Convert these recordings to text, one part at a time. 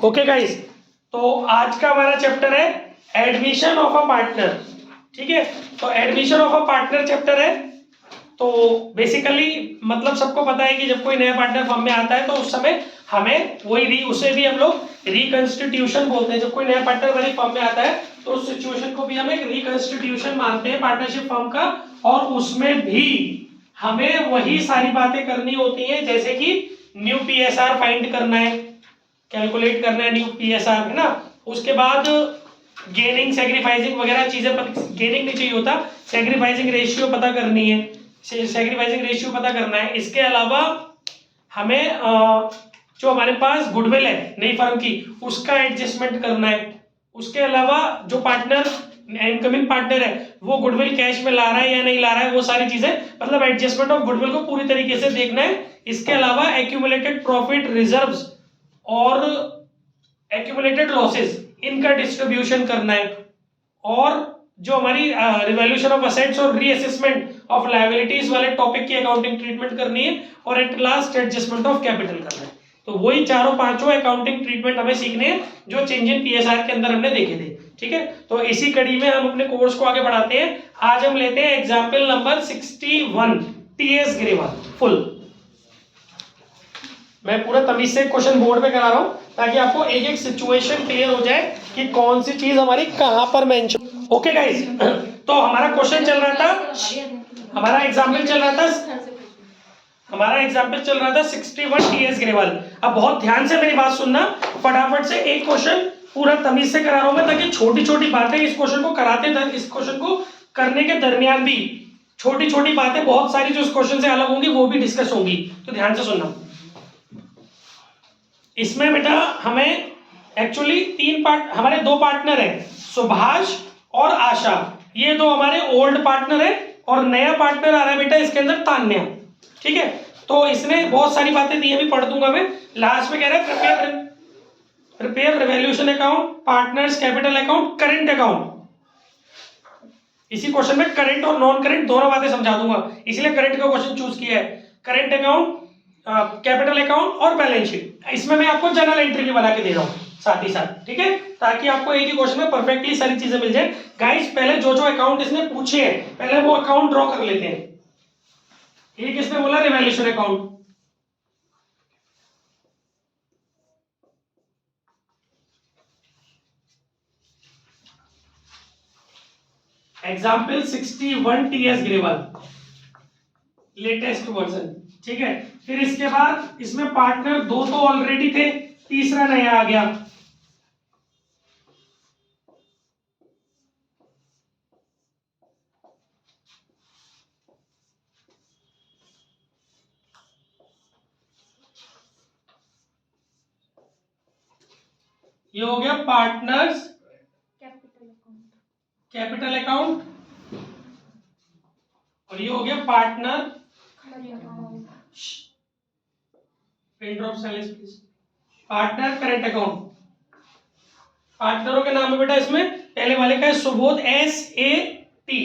Okay guys, तो आज का हमारा चैप्टर है एडमिशन ऑफ अ पार्टनर। ठीक है, तो admission of a partner chapter है। तो बेसिकली मतलब सबको पता है कि जब कोई नया पार्टनर फर्म में आता है तो उस समय हमें वही उसे भी हम लोग रिकंस्टिट्यूशन बोलते हैं। जब कोई नया पार्टनर हमारी फर्म में आता है तो उस सिचुएशन को भी हम एक रिकंस्टिट्यूशन मानते हैं पार्टनरशिप फर्म का, और उसमें भी हमें वही सारी बातें करनी होती हैं जैसे कि न्यू पीएसआर फाइंड करना है, कैलकुलेट करना है न्यू पीएसआर, है ना। उसके बाद गेनिंग सैक्रिफाइसिंग वगैरह चीजें, गेनिंग नहीं चाहिए होता, सैक्रिफाइसिंग रेशियो पता करनी है, सैक्रिफाइसिंग रेशियो पता करना है। इसके अलावा हमें जो हमारे पास गुडविल है नई फर्म की उसका एडजस्टमेंट करना है। उसके अलावा जो पार्टनर इनकमिंग पार्टनर है वो गुडविल कैश में ला रहा है या नहीं ला रहा है, वो सारी चीजें मतलब एडजस्टमेंट ऑफ गुडविल को पूरी तरीके से देखना है। इसके अलावा एक्यूमुलेटेड प्रॉफिट रिजर्व्स और एक्यूमुलेटेड लॉसेस इनका डिस्ट्रीब्यूशन करना है, और जो हमारी रिवैल्यूएशन ऑफ असेट्स और रीअसेसमेंट ऑफ लायबिलिटीज वाले टॉपिक की अकाउंटिंग ट्रीटमेंट करनी है, और at last adjustment of capital करना है। तो वही चारों पांचों अकाउंटिंग ट्रीटमेंट हमें सीखने हैं जो चेंज इन पीएसआर के अंदर हमने देखे थे। ठीक है, तो इसी कड़ी में हम अपने कोर्स को आगे बढ़ाते हैं। आज हम लेते हैं example number 61 T S Grewal full. मैं पूरा तमीज से क्वेश्चन बोर्ड पे करा रहा हूं ताकि आपको एक एक सिचुएशन क्लियर हो जाए कि कौन सी चीज हमारी कहां पर मेंशन। ओके गाइस, तो हमारा क्वेश्चन चल रहा था, हमारा एग्जाम्पल चल रहा था 61 टीएस ग्रेवाल। अब बहुत ध्यान से मेरी बात सुनना, फटाफट से एक क्वेश्चन पूरा तमीज से करा रहा हूं मैं, ताकि छोटी छोटी बातें इस क्वेश्चन को कराते इस क्वेश्चन को करने के दरमियान भी छोटी छोटी बातें बहुत सारी जो इस क्वेश्चन से अलग होंगी वो भी डिस्कस होंगी, तो ध्यान से सुनना। इसमें बेटा हमें एक्चुअली हमारे दो पार्टनर हैं, सुभाष और आशा। ये दो हमारे ओल्ड पार्टनर है, और नया पार्टनर आ रहा है बेटा इसके अंदर तान्या। ठीक है, तो इसने बहुत सारी बातें दी, अभी पढ़ दूंगा मैं। लास्ट में कह रहा है prepare revaluation account, partners capital account, current account. इसी क्वेश्चन में करंट और नॉन करंट दोनों बातें समझा दूंगा, इसलिए करंट का क्वेश्चन चूज किया है। करंट अकाउंट, कैपिटल अकाउंट और बैलेंस शीट, इसमें मैं आपको जर्नल एंट्री भी बना के दे रहा हूँ साथ ही साथ। ठीक है, ताकि आपको एक ही क्वेश्चन में परफेक्टली सारी चीजें मिल जाए। गाइस पहले जो जो अकाउंट इसने पूछे हैं पहले वो अकाउंट ड्रॉ कर लेते हैं। एक इसने बोला revaluation account, example 61 T S Grewal latest version. ठीक है, फिर इसके बाद इसमें पार्टनर दो तो ऑलरेडी थे, तीसरा नया आ गया। ये हो गया पार्टनर्स कैपिटल अकाउंट, और ये हो गया पार्टनर पार्टनर करंट अकाउंट। पार्टनरों के नाम है बेटा इसमें पहले वाले का है सुबोध, SAT,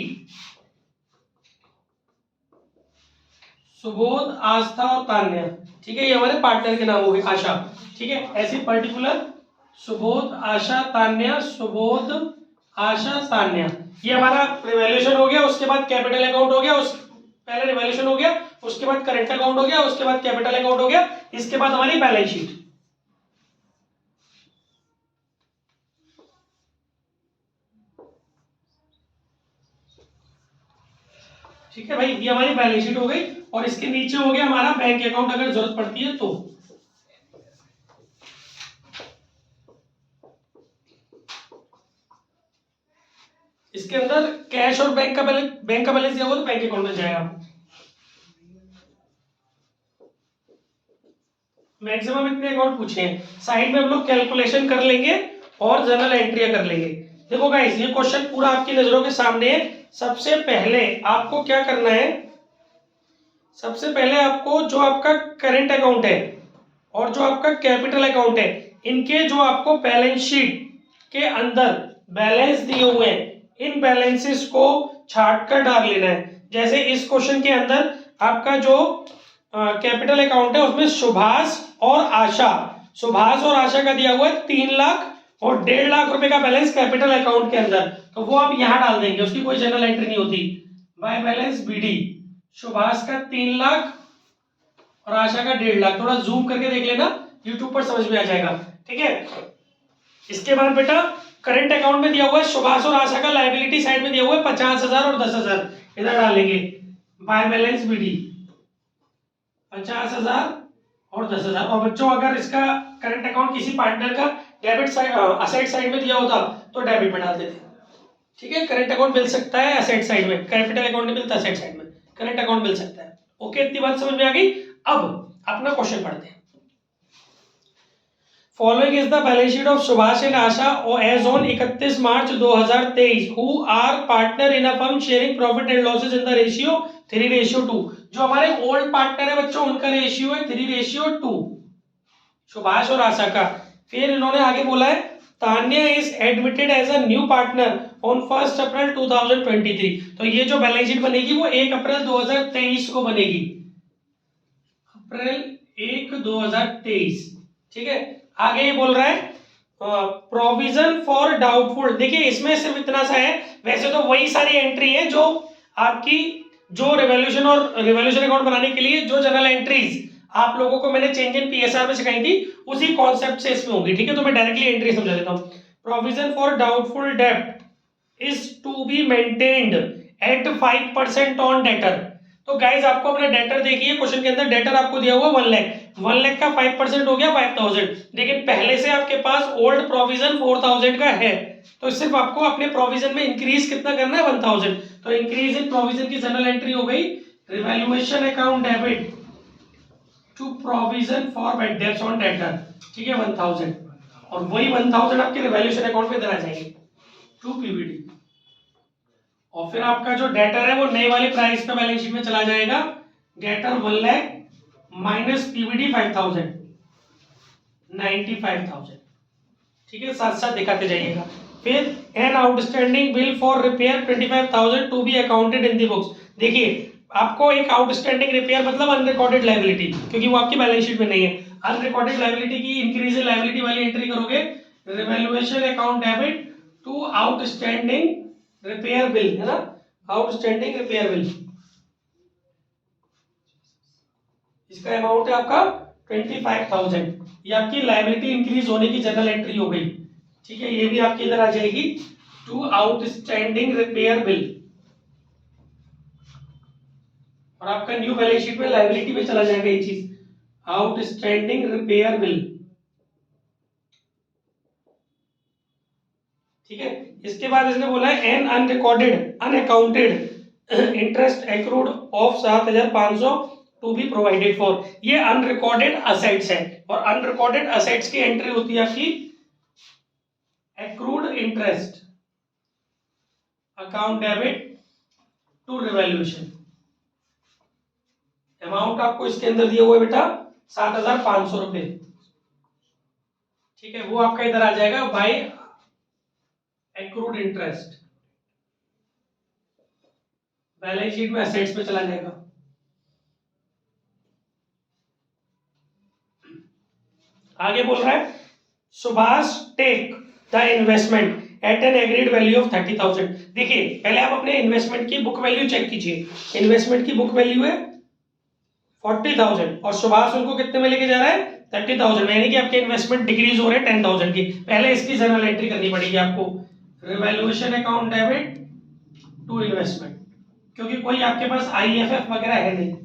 सुबोध, आस्था और तान्या। ठीक है, ये हमारे पार्टनर के नाम हो गए। आशा, ठीक है, ऐसी पर्टिकुलर सुबोध, आशा, तान्या, सुबोध, आशा, तान्या। ये हमारा रिवैल्यूएशन हो गया, उसके बाद कैपिटल अकाउंट हो गया, उस पहले रिवैल्यूएशन हो गया, उसके बाद करंट अकाउंट हो गया, उसके बाद कैपिटल अकाउंट हो गया, इसके बाद हमारी बैलेंस शीट। ठीक है भाई, ये हमारी बैलेंस शीट हो गई, और इसके नीचे हो गया हमारा बैंक अकाउंट अगर जरूरत पड़ती है तो। इसके अंदर कैश और बैंक का बैलेंस दिया होगा तो बैंक अकाउंट में जाएगा। मैक्सिमम इतने अकाउंट पूछे हैं, साइड में हम लोग कैलकुलेशन कर लेंगे और जर्नल एंट्रियां कर लेंगे। देखो गाइस, ये क्वेश्चन पूरा आपकी नजरों के सामने है। सबसे पहले आपको क्या करना है, सबसे पहले आपको जो आपका करंट अकाउंट है और जो आपका कैपिटल अकाउंट है, इनके जो आपको बैलेंस शीट के अंदर बैलेंस दिए हुए हैं, इन बैलेंसेस को छाट कर डाल लेना है। जैसे इस क्वेश्चन के अंदर आपका जो कैपिटल अकाउंट है उसमें सुभाष और आशा सुभाष और आशा का दिया हुआ है 3 लाख और 1.5 लाख रुपए का बैलेंस कैपिटल अकाउंट के अंदर, तो वो आप यहां डाल देंगे, उसकी कोई जनरल एंट्री नहीं होती। बाय बैलेंस बीडी, सुभाष का 3 लाख और आशा का 1.5 लाख। थोड़ा जूम करके देख लेना, यूट्यूब पर समझ में आ जाएगा, ठीक है। इसके बाद बेटा करंट अकाउंट में दिया हुआ है सुभाष और आशा का, लायबिलिटी साइड में दिया हुआ है 50,000 और 10,000, इधर डालेंगे बाय बैलेंस बीडी 50,000 और 10,000। और बच्चों अगर इसका करंट अकाउंट किसी पार्टनर का डेबिट साइड असेट साइड में दिया होता तो डेबिट में डाल देते, ठीक है। करंट अकाउंट मिल सकता है असेट साइड में, कैपिटल अकाउंट नहीं मिलता असेट साइड में, करंट अकाउंट मिल सकता है। ओके, इतनी बात समझ में आ गई। अब अपना क्वेश्चन पढ़ते हैं। Following is the balance sheet of Subhash and Asha as on 31 March 2023 who are partner in a firm sharing profit and losses in the ratio 3:2। जो हमारे ओल्ड पार्टनर है बच्चों उनका रेशियो है 3:2, सुभाष और आशा का। फिर इन्होंने आगे बोला है Tanya is admitted as a new partner on 1 April 2023। तो ये जो बैलेंस शीट बनेगी वो 1 अप्रैल 2023 को बनेगी, अप्रैल 1 2023, ठीक है। आगे ये बोल रहा है प्रोविजन फॉर डाउटफुल। देखिए इसमें सिर्फ इतना सा है, वैसे तो वही सारी एंट्री है जो आपकी जो रिवॉल्यूशन और रिवॉल्यूशन अकाउंट बनाने के लिए जो जनरल एंट्रीज आप लोगों को मैंने चेंज इन पीएसआर में सिखाई थी उसी कॉन्सेप्ट से इसमें होगी, ठीक है। तो मैं डायरेक्टली एंट्री समझा देता हूं। प्रोविजन फॉर डाउटफुल डेब्ट is to be maintained at 5% on debtor. तो गाइज आपको अपना डेटर देखिए, क्वेश्चन के अंदर डेटर आपको दिया हुआ 1 लाख, 1 लाख का 5% हो गया 5,000, लेकिन पहले से आपके पास ओल्ड प्रोविजन 4,000 का है, तो सिर्फ आपको अपने प्रोविजन में इंक्रीज कितना करना है 1,000। तो इंक्रीज इन प्रोविजन की जनरल एंट्री हो गई revaluation account debit to provision for bad debts on debtor, ठीक है 1,000, और वही 1,000 आपके रिवैल्यूएशन अकाउंट में इधर आ जाएंगे टू पीवीडी। और फिर आपका जो डेटर है वो नए वाले प्राइस पे बैलेंस शीट में चला जाएगा, डेटर 1 लाख माइनस पीवीडी 5,000 95,000, ठीक है। साथ साथ दिखाते जाइएगा। फिर an outstanding bill for repair 25,000 to be accounted in the books. देखिए आपको एक आउटस्टैंडिंग रिपेयर मतलब अनरिकॉर्डेड लायबिलिटी, क्योंकि वो आपकी बैलेंस शीट में नहीं है। अनरिकॉर्डेड लायबिलिटी की इंक्रीज इन लायबिलिटी वाली एंट्री करोगे revaluation account debit to outstanding repair bill, है ना, आउटस्टैंडिंग रिपेयर बिल। इसका अमाउंट है आपका 25,000। ये आपकी लायबिलिटी इंक्रीज होने की जनरल एंट्री हो गई, ठीक है। ये भी आपकी इधर आ जाएगी टू आउटस्टैंडिंग रिपेयर बिल, और आपका न्यू बैलेंस शीट में लायबिलिटी में चला जाएगा ये चीज, आउटस्टैंडिंग रिपेयर बिल, ठीक है। इसके बाद इसने बोला है an unrecorded unaccounted interest accrued of 7,500 to be provided for. ये अनरिकॉर्डेड असेट्स है, और अनरिकॉर्डेड असेट्स की एंट्री होती है आपकी accrued interest account debit to revaluation. Amount आपको इसके अंदर दिया हुआ है बेटा 7,500 रुपए, ठीक है। वो आपका इधर आ जाएगा by accrued interest, balance sheet में असेट्स पे चला जाएगा। आगे बोल रहा है Subhash take the investment at an agreed value of 30,000। देखिए पहले आप अपने इन्वेस्टमेंट की बुक वैल्यू चेक कीजिए। इन्वेस्टमेंट की बुक वैल्यू है 40,000 और सुभाष उनको कितने में लेके जा रहा है 30,000, यानी कि आपके इन्वेस्टमेंट डिक्रीज हो रहे हैं 10,000 की। पहले इसकी जनरल एंट्री करनी पड़ेगी आपको, revaluation account debit to investment, क्योंकि कोई आपके पास आईएफएफ वगैरह है नहीं,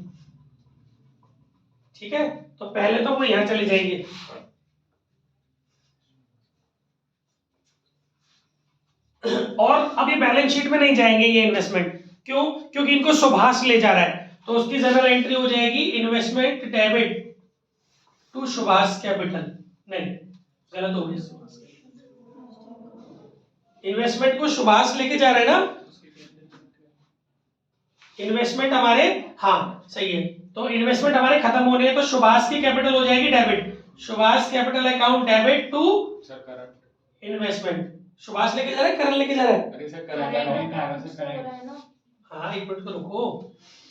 ठीक है। तो पहले तो वो यहां चले जाएंगे, और अभी बैलेंस शीट में नहीं जाएंगे ये इन्वेस्टमेंट। क्यों? क्योंकि इनको सुभाष ले जा रहा है, तो उसकी जनरल एंट्री हो जाएगी investment debit to Subhash capital. नहीं, गलत हो गया, इन्वेस्टमेंट को सुभाष लेके जा रहा है ना, इन्वेस्टमेंट हमारे, हाँ सही है, तो इन्वेस्टमेंट हमारे खत्म होने हैं, तो सुभाष की कैपिटल हो जाएगी debit, Subhash capital account debit to investment. Subhash लेके जा रहा है, करण लेके जा रहा है? अरे सर करण, हाँ एक मिनट तो रुको,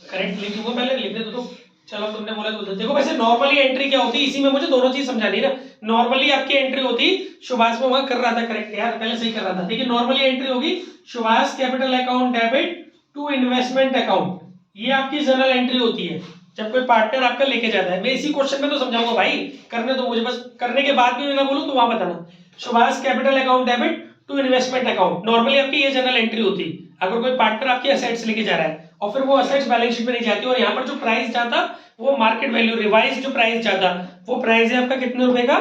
करेंट लिख दूंगा, पहले लिखने दो तो। चलो तुमने बोला तो देखो, वैसे नॉर्मली एंट्री क्या होती है, इसी में मुझे दोनों चीज समझानी है ना। नॉर्मली आपकी एंट्री होती, सुभाष में वहां कर रहा था करेक्ट यार, पहले सही कर रहा था। देखिए नॉर्मली एंट्री होगी Subhash capital account debit to investment account, ये आपकी जनरल एंट्री होती है जब कोई पार्टनर आपका लेके जाता है। मैं इसी क्वेश्चन में तो समझाऊंगा भाई, करने तो मुझे, बस करने के बाद भी मैं ना बोलूं तो वहां बताना। Subhash capital account debit to investment account, normally आपकी ये जनरल एंट्री होती अगर कोई पार्टनर आपकी असेट्स लेके जा रहा है और फिर वो असेट्स बैलेंस शीट में नहीं जाती और यहाँ पर जो प्राइस जाता वो मार्केट वैल्यू रिवाइज जो प्राइस जाता वो प्राइस है आपका कितने रुपए का,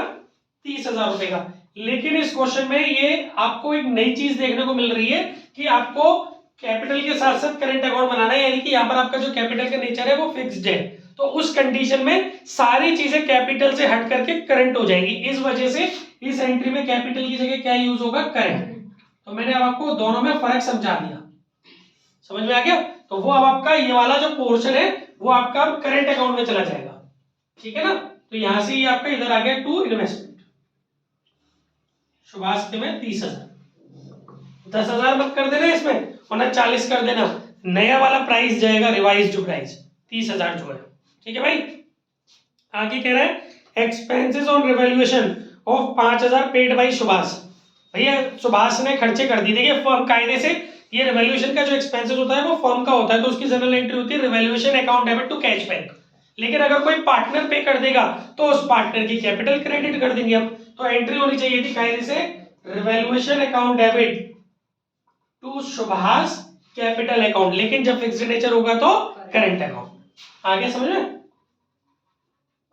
30,000 रुपए का। लेकिन इस क्वेश्चन में ये आपको एक नई चीज देखने को मिल रही है कि आपको कैपिटल के साथ साथ करंट अकाउंट बनाना है, यानी कि यहाँ पर आपका जो कैपिटल का नेचर है वो फिक्स्ड है, तो उस कंडीशन में सारी चीजें कैपिटल से हट करके करंट हो जाएंगी। इस वजह से इस एंट्री में कैपिटल की जगह क्या यूज होगा, करंट। तो मैंने अब आपको दोनों में फर्क समझा दिया, समझ में आ गया। तो वो अब आपका ये वाला जो पोर्शन है वो आपका करंट अकाउंट में चला जाएगा, ठीक है ना। तो यहां से ये आपका इधर आ गया टू इन्वेस्टमेंट, सुभाष के में 30,000, 10,000 मत कर देना इसमें और ना 40 कर देना, नया वाला प्राइस जाएगा रिवाइज जो प्राइस 30,000 जो है, ठीक है भाई। आगे कह रहा है expenses on revaluation of 5,000 paid by Subhash. भैया सुभाष ने खर्चे कर दिए, देखिए फर्म कायदे से ये रिवैल्यूएशन का जो एक्सपेंसेस होता है वो फर्म का होता है, तो उसकी जनरल एंट्री होती है revaluation account debit to cash bank. लेकिन अगर कोई पार्टनर पे कर देगा तो उस पार्टनर की कैपिटल क्रेडिट कर देंगे हम, तो एंट्री होनी चाहिए थी कायदे से revaluation account debit to Subhash capital account, लेकिन जब फिक्स्ड नेचर होगा तो करंट अकाउंट। आगे समझ में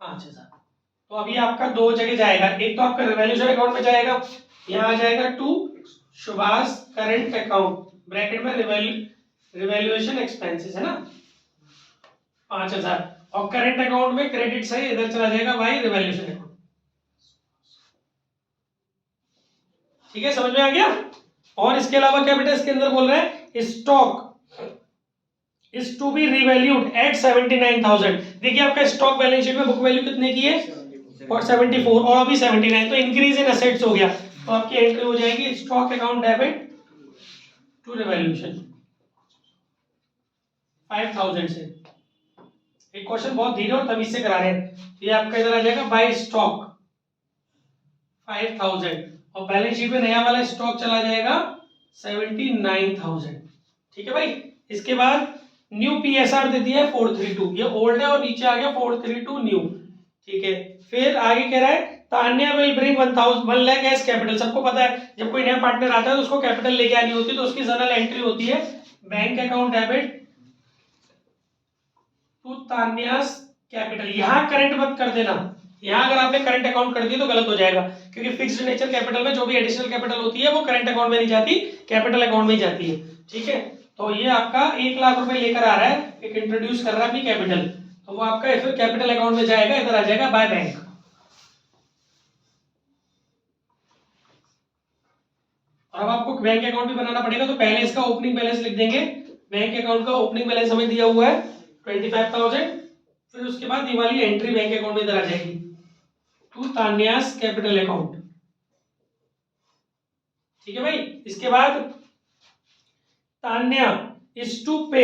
5,000, तो अभी आपका दो जगह जाएगा, एक तो आपका रिवैल्यूएशन अकाउंट में जाएगा, यहाँ आ जाएगा to Subhash current account bracket में रिवैल्यूएशन एक्सपेंसेस है ना 5,000, और करंट अकाउंट में क्रेडिट से इधर चला जाएगा बाई रिवैल्यूएशन अकाउंट, ठीक है, समझ में आ गया। और इसके अलावा क्या बेटा इसके अंदर बोल रहे हैं stock is to be revalued at 79,000। देखिए आपका स्टॉक बैलेंस शीट में बुक वैल्यू कितने की है और 74 और अभी 79, तो इंक्रीज इन एसेट्स हो गया, तो आपकी एंट्री हो जाएगी stock account debit to revaluation 5,000 से। एक क्वेश्चन बहुत धीरे और तमीज से करा रहे हैं, ये आपका इधर आ जाएगा बाय स्टॉक 5,000 और बैलेंस शीट में नया वाला स्टॉक चला जाएगा 79,000, ठीक है भाई। इसके बाद न्यू पीएसआर दे दिया है 432, ये ओल्ड है और नीचे आ गया 432 न्यू, ठीक है। फिर आगे कह रहा है Tanya will bring 1 lakh as capital. सबको पता है जब कोई नया पार्टनर आता है तो उसको कैपिटल लेके आनी होती है, तो उसकी जनरल एंट्री होती है bank account debit to Tanya's capital. यहां करंट मत कर देना, यहां अगर आपने करंट अकाउंट कर दिया तो गलत हो जाएगा, क्योंकि फिक्स्ड नेचर कैपिटल में जो भी एडिशनल कैपिटल होती है वो करंट अकाउंट में नहीं जाती, कैपिटल अकाउंट में ही जाती है, ठीक है। तो ये आपका 1 लाख रुपए लेकर आ रहा है, एक इंट्रोड्यूस कर रहा है अपनी कैपिटल, तो वो आपका फिर कैपिटल अकाउंट में जाएगा, इधर आ जाएगा बाय बैंक। और अब आपको बैंक अकाउंट भी बनाना पड़ेगा, तो पहले इसका ओपनिंग बैलेंस लिख देंगे। बैंक अकाउंट का ओपनिंग बैलेंस हमें दिया हुआ है 25,000, फिर उसके बाद ये वाली एंट्री बैंक अकाउंट में इधर आ जाएगी टू तान्यास कैपिटल अकाउंट, ठीक है भाई। इसके बाद Tanya is to pay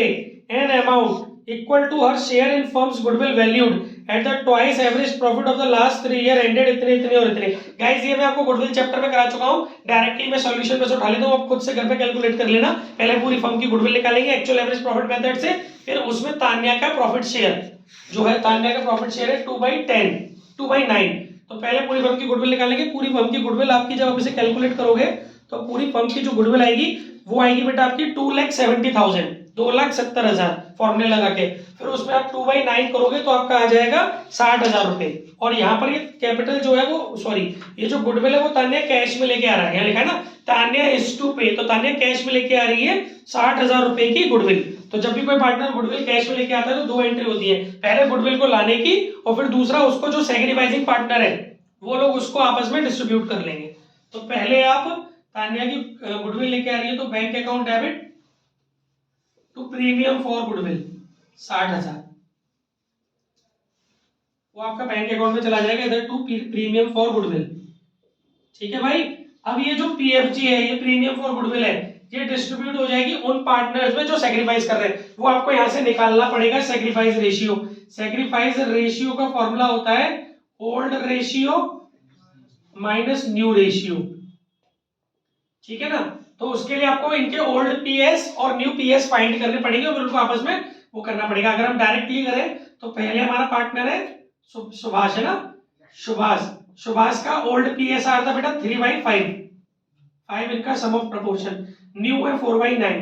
an amount equal to her share in firm's goodwill valued at the twice average profit of the last 3 year ended इतने इतने और इतने। गाइस ये मैं आपको गुडविल चैप्टर में करा चुका हूं, डायरेक्टली मैं सॉल्यूशन में से उठा लेता हूं, आप खुद से घर पे कैलकुलेट कर लेना। पहले पूरी फर्म की गुडविल निकालेंगे एक्चुअल एवरेज प्रॉफिट मेथड से, फिर उसमें तान्या का प्रॉफिट शेयर जो है, तान्या का प्रॉफिट शेयर है 2/10 2/9, तो पहले पूरी फर्म की गुडविल निकालेंगे। पूरी फर्म की गुडविल आपकी जब आप इसे कैलकुलेट करोगे तो पूरी फर्म की जो गुडविल आएगी वो आएगी बेटा आपकी 2,70,000 2,70,000 फॉर्मूले लगा के, फिर उसमें आप 2/9 करोगे तो आपका आ जाएगा 60,000 रुपए। और यहाँ पर ये कैपिटल जो है वो सॉरी ये जो गुडविल है वो तान्या कैश में लेके आ रहा है, यहाँ लिखा है ना तान्या इज टू पे, तो तान्या कैश में लेके आ रही है 60,000 रुपए की गुडविल। तो जब भी कोई पार्टनर गुडविल कैश में लेके आता है तो दो एंट्री होती है, पहले गुडविल को लाने की और फिर दूसरा उसको जो सैक्रिफाइसिंग पार्टनर है वो लोग उसको आपस में डिस्ट्रीब्यूट कर लेंगे। तो पहले आप तान्या की गुडविल लेके आ रही है तो bank account debit to premium for goodwill 60,000, वो आपका बैंक अकाउंट में चला जाएगा इधर टू प्रीमियम फॉर गुडविल, ठीक है भाई। अब ये जो पीएफजी है ये प्रीमियम फॉर गुडविल है, ये डिस्ट्रीब्यूट हो जाएगी उन पार्टनर्स में जो सैक्रिफाइस कर रहे हैं, वो आपको यहां से निकालना पड़ेगा सैक्रिफाइस रेशियो। सैक्रिफाइस रेशियो का फॉर्मूला होता है old ratio minus new ratio, ठीक है ना। तो उसके लिए आपको इनके ओल्ड पीएस और न्यू पीएस फाइंड करने पड़ेंगे और उनको आपस में वो करना पड़ेगा। अगर हम डायरेक्टली करें तो पहले हमारा पार्टनर है सुभाष, है ना, सुभाष का ओल्ड पीएस आ रहा था बेटा 3/5, 5 इनका सम ऑफ प्रपोर्शन, न्यू है 4/9,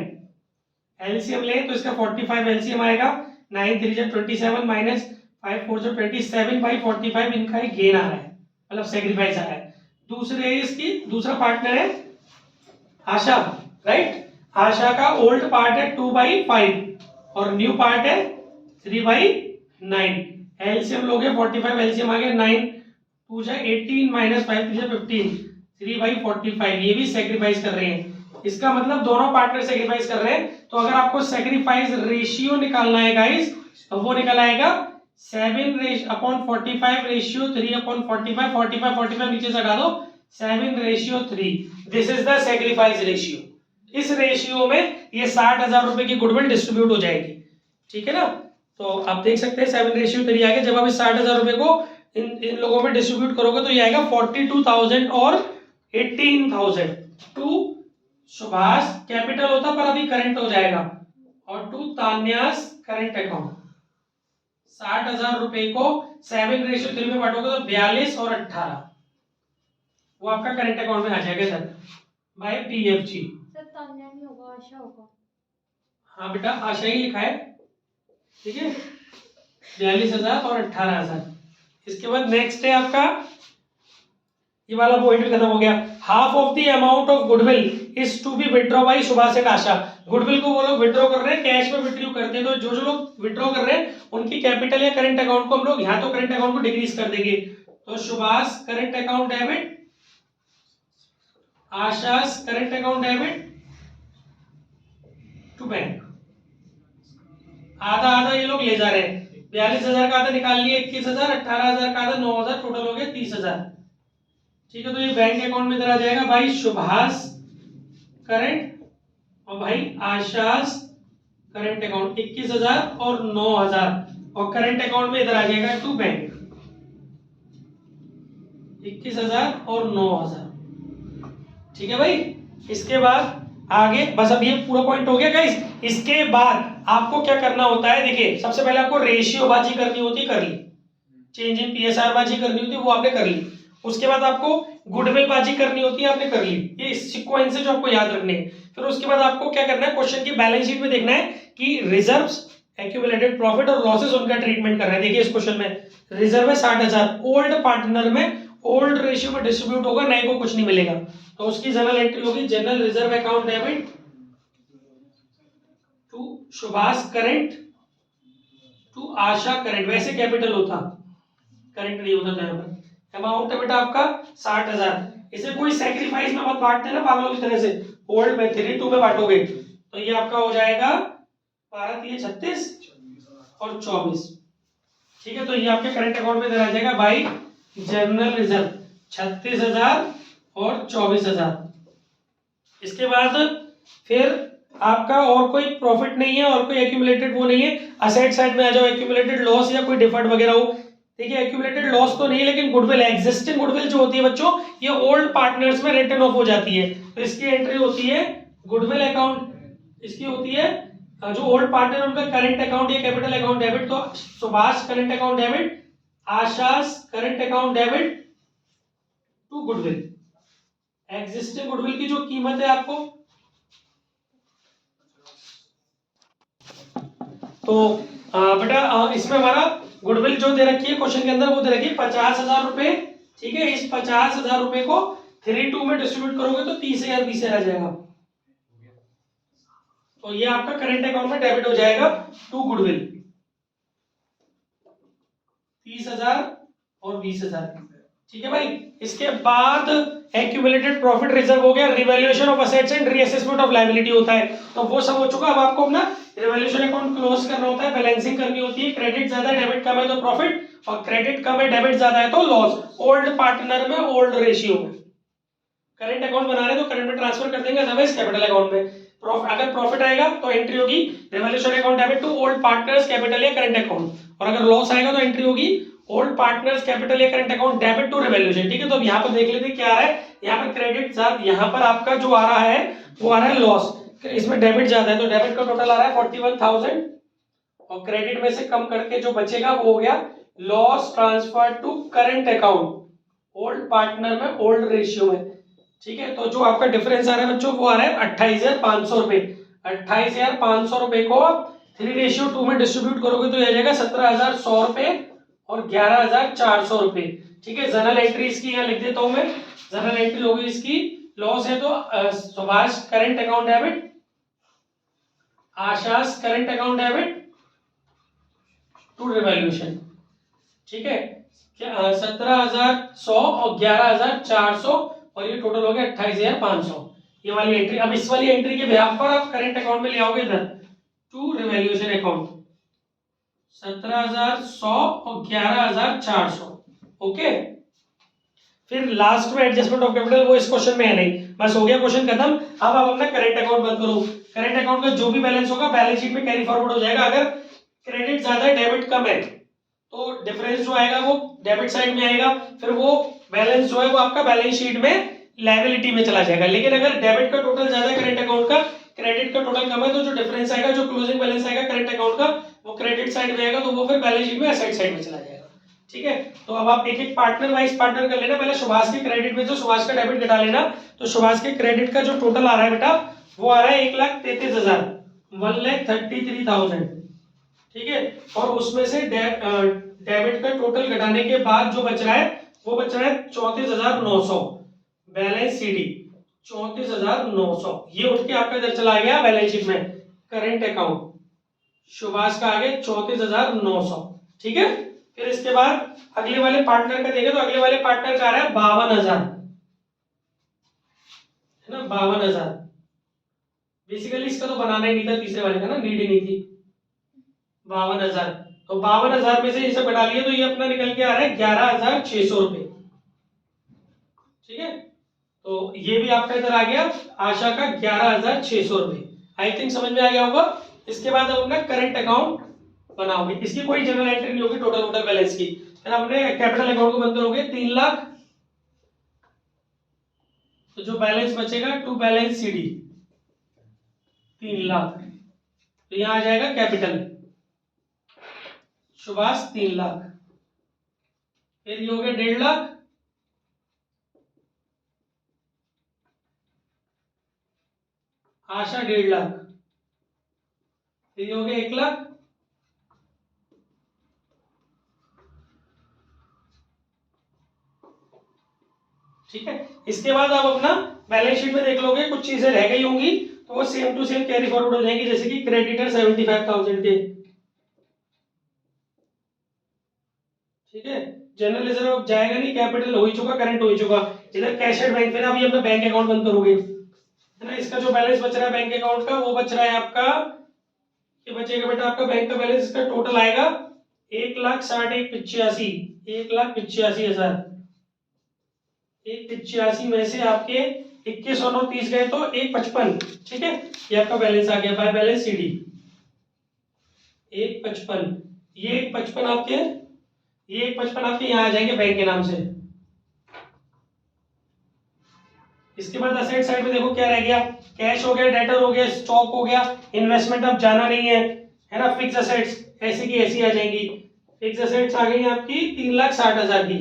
एलसीएम ले तो इसका 45 एलसीएम आएगा, 9 3 जा 27 माइनस 5 4 जा 27/45 इनका ही गेन आ रहा है, मतलब सेक्रीफाइस आ रहा है। दूसरा पार्टनर है आशा, राइट। आशा का ओल्ड पार्ट है 2/5 और न्यू पार्ट है 3/9, एलसीएम लोगे 45 एलसीएम आ गया, 9 2 जा 18 माइनस 5 3 जा 15, 3/45, ये भी सेक्रीफाइस कर रहे हैं। इसका मतलब दोनों पार्टनर सेक्रीफाइस कर रहे हैं। तो अगर आपको सेक्रीफाइस रेशियो निकालना है गाइस तो वो निकल आएगा 7/45 रेशियो 3/45, 45 नीचे से हटा दो, 7/3, this is the sacrifice ratio. इस रेशियो में ये 60,000 रुपए की गुडविल डिस्ट्रीब्यूट हो जाएगी, ठीक है ना। तो आप देख सकते हैं 7/3 आ गया। जब आप इस 60,000 रुपए को इन लोगों में डिस्ट्रीब्यूट करोगे तो ये आएगा 42,000 और 18,000 टू सुभाष कैपिटल होता पर अभी करंट हो जाएगा, और टू तान्यास करंट अकाउंट। 60,000 रुपए को 7/3 में बांटोगे तो 42 और 18 वो आपका करंट अकाउंट में आ जाएगा sir, bye P F G. Sir Tanya नहीं होगा, आशा होगा। हाँ बेटा आशा ही लिखा है, ठीक है, 42,000 और 18,000। इसके बाद नेक्स्ट है आपका ये वाला पॉइंट भी खत्म हो गया। Half of the amount of goodwill is to be withdraw by Subhash and Asha. Goodwill को वो लोग विड्रॉ कर रहे हैं, कैश में विड्रॉ करते हैं, तो जो लोग विड्रॉ कर रहे हैं उनकी कैपिटल या करंट अकाउंट को हम लोग यहाँ तो करंट अकाउंट को डिक्रीज कर देंगे। तो Subhash current account debit, Asha's current account debit to bank. आधा आधा ये लोग ले जा रहे हैं, 42,000 का आधा निकाल लिए 21,000, 18,000 का आधा 9,000, टोटल हो गया 30,000, ठीक है। तो ये बैंक अकाउंट में इधर आ जाएगा भाई सुभाष करंट और भाई आशास करंट अकाउंट 21,000 और 9,000, और करंट अकाउंट में इधर आ जाएगा टू बैंक 21,000 और 9,000, ठीक है भाई। इसके बाद आगे बस अब ये पूरा पॉइंट हो गया गाइस। इसके बाद आपको क्या करना होता है, देखिए सबसे पहले आपको रेशियो बाजी करनी होती है, कर ली, चेंज इन पीएसआर बाजी करनी होती है, वो आपने कर ली। उसके बाद आपको गुडविल बाजी करनी होती है, आपने कर ली। ये सीक्वेंस है जो आपको याद रखने हैं। फिर उसके बाद आपको क्या करना है, क्वेश्चन की बैलेंस शीट में देखना है कि रिजर्व्स, एक्यूमुलेटेड प्रॉफिट और लॉसेस उनका ट्रीटमेंट करना है। देखिए इस क्वेश्चन में रिजर्व है 60,000, ओल्ड पार्टनर में ओल्ड रेशियो में डिस्ट्रीब्यूट होगा, नए को कुछ नहीं मिलेगा, तो उसकी जनरल एंट्री होगी general reserve account debit to Subhash current to Asha current. वैसे कैपिटल होता, करंट नहीं होता था यहाँ पर। अमाउंट है बेटा आपका 60,000। इसे कोई सेक्रीफाइस में मत बांटते ना पागलों की तरह से, ओल्ड में 3/2 में बांटोगे तो ये आपका हो जाएगा 12 3 36 और 24, ठीक है। तो ये आपके करंट अकाउंट में इधर आ जाएगा भाई जनरल रिजर्व 36,000 और 24,000। इसके बाद फिर आपका और कोई प्रॉफिट नहीं है और कोई एक्यूमुलेटेड वो नहीं है। असेट साइड में आ जाओ, एक्यूमुलेटेड लॉस या कोई डिफर्ड वगैरह हो। देखिए एक्यूमुलेटेड लॉस तो नहीं है, लेकिन गुडविल, एग्जिस्टिंग गुडविल जो होती है बच्चों, ये ओल्ड पार्टनर्स में रिटर्न ऑफ हो जाती है, तो इसकी एंट्री होती है गुडविल अकाउंट, इसकी होती है जो ओल्ड पार्टनर उनका करंट अकाउंट या कैपिटल अकाउंट डेबिट। तो Subhash current account debit, Asha's current account debit to goodwill. Existing goodwill की जो कीमत है आपको, तो बेटा इसमें हमारा गुडविल जो दे रखी है क्वेश्चन के अंदर वो दे रखी है 50,000 रुपए, ठीक है। इस 50,000 रुपए को 3/2 में डिस्ट्रीब्यूट करोगे तो 30,000 20,000 आ जाएगा, तो ये आपका करंट अकाउंट में डेबिट हो जाएगा टू गुडविल 30,000 और 20,000, ठीक है भाई। इसके बाद एक्यूमुलेटेड प्रॉफिट रिजर्व हो गया, revaluation of assets and reassessment of liability होता है, तो वो सब हो चुका। अब आपको अपना रिवैल्यूएशन अकाउंट क्लोज करना होता है, बैलेंसिंग करनी होती है। क्रेडिट ज्यादा है, डेबिट कम है तो प्रॉफिट, और क्रेडिट कम है, डेबिट ज्यादा है तो लॉस। ओल्ड पार्टनर में ओल्ड रेशियो में करंट अकाउंट बना रहे तो करंट में ट्रांसफर कर देंगे, अदरवाइज कैपिटल अकाउंट में। अगर प्रॉफिट आएगा तो एंट्री होगी revaluation account debit to old partners capital या करंट अकाउंट, और अगर लॉस आएगा तो एंट्री होगी ओल्ड पार्टनर्स कैपिटल या current account debit to revaluation, ठीक है। तो अब यहाँ पर देख लेते हैं क्या आ रहा है, यहाँ पर क्रेडिट ज्यादा, यहाँ पर आपका जो आ रहा है वो आ रहा है लॉस, इसमें डेबिट ज्यादा है, तो डेबिट का टोटल आ रहा है 41,000 और क्रेडिट में से कम करके जो बचेगा वो हो गया loss transfer to current account, old partner में ओल्ड रेशियो में, ठीक है। तो जो आपका डिफरेंस आ रहा है बच्चों वो आ रहा है 28,500 रुपए। 28,500 रुपए को 3:2 में डिस्ट्रीब्यूट करोगे तो यह आ जाएगा 17,100 रुपए और 11,400 रुपए, ठीक है। जर्नल एंट्री इसकी यहाँ लिख देता हूं मैं, जर्नल एंट्री होगी इसकी, लॉस है तो Subhash current account debit, Asha's current account debit to revaluation, ठीक है। 17,100 और 11,400 और ये टोटल हो गया 28,500, ये वाली एंट्री। अब इस वाली एंट्री के बिहाफ पर आप करंट अकाउंट में ले आओगे इधर टू रिवैल्यूएशन अकाउंट 17,100 और 11,400, ओके। फिर लास्ट में एडजस्टमेंट ऑफ कैपिटल, वो इस क्वेश्चन में है नहीं, बस हो गया क्वेश्चन खत्म। अब आप अपना करंट अकाउंट बंद करो, करंट अकाउंट का जो भी बैलेंस होगा बैलेंस शीट में कैरी फॉरवर्ड हो जाएगा। अगर क्रेडिट ज्यादा है डेबिट कम है तो डिफरेंस जो आएगा वो डेबिट साइड में आएगा, फिर वो बैलेंस जो है वो आपका बैलेंस शीट में लायबिलिटी में चला जाएगा। लेकिन अगर डेबिट का टोटल ज्यादा है करंट अकाउंट का, क्रेडिट का टोटल कम है, तो जो डिफरेंस आएगा, जो क्लोजिंग बैलेंस आएगा करंट अकाउंट का, वो क्रेडिट साइड में आएगा, तो वो फिर बैलेंस शीट में एसेट साइड में चला जाएगा, ठीक है। तो अब आप एक एक पार्टनर वाइज पार्टनर कर लेना। पहले सुभाष के क्रेडिट में जो सुभाष का डेबिट घटा लेना, तो सुभाष के क्रेडिट का जो टोटल आ रहा है बेटा वो आ रहा है 1,33,000, 1,33,000, ठीक है। और उसमें से डेबिट का टोटल घटाने के बाद जो बच रहा है वो बच रहा है 34,900, बैलेंस सीडी 34,900, ये उठ के आपका इधर चला गया बैलेंस शीट में करंट अकाउंट, सुभाष का आ गया 34,900, ठीक है। फिर इसके बाद अगले वाले पार्टनर का देखें तो अगले वाले पार्टनर का आ रहा है 52,000, है ना, 52,000। बेसिकली इसका तो बनाना ही नहीं था, तीसरे वाले का ना नीड ही नहीं थी। 52,000, तो 52,000 में से ये सब घटा लिए तो ये अपना निकल के आ रहा है 11,600 रुपए, ठीक है। तो ये भी आपका इधर आ गया आशा का 11,600 रुपए, आई थिंक समझ में आ गया होगा। इसके बाद अब अपना करंट अकाउंट बनाओगे, इसकी कोई जनरल एंट्री नहीं होगी टोटल बैलेंस की, फिर अपने कैपिटल अकाउंट को बंद करोगे 3 लाख, तो जो बैलेंस बचेगा टू बैलेंस सीडी 3 लाख, तो यहां आ जाएगा कैपिटल सुभाष 3 लाख, फिर ये हो गया 1.5 लाख, आशा 1.5 लाख, फिर ये हो गया 1 लाख, ठीक है। इसके बाद आप अपना बैलेंस शीट में देख लोगे कुछ चीजें रह गई होंगी तो वो same to same carry forward हो जाएंगी, जैसे कि क्रेडिटर 75,000 के, ठीक है। जनरल रिजर्व जाएगा नहीं, कैपिटल हो ही चुका, करंट हो ही चुका, इधर कैश एट बैंक, फिर आप ये अपना बैंक अकाउंट बंद करोगे, है ना। इसका जो बैलेंस बच रहा है बैंक अकाउंट का वो बच रहा है आपका, ये बचेगा बेटा आपका बैंक का बैलेंस, इसका टोटल आएगा 1,60,185, 1,85,000, 1,85 में से आपके 21 और 9 30 गए तो 1,55, ठीक है। ये आपका बैलेंस आ गया बाय बैलेंस सीडी 1,55, ये 1,55 आपके, ये 1,55 आपके यहाँ आ जाएंगे बैंक के नाम से। इसके बाद असेट साइड में देखो क्या रह गया, कैश हो गया, डेटर हो गया, स्टॉक हो गया, इन्वेस्टमेंट अब जाना नहीं है ना, फिक्स असेट्स ऐसी की ऐसी आ जाएंगी, फिक्स असेट्स आ गई आपकी 3,60,000 की,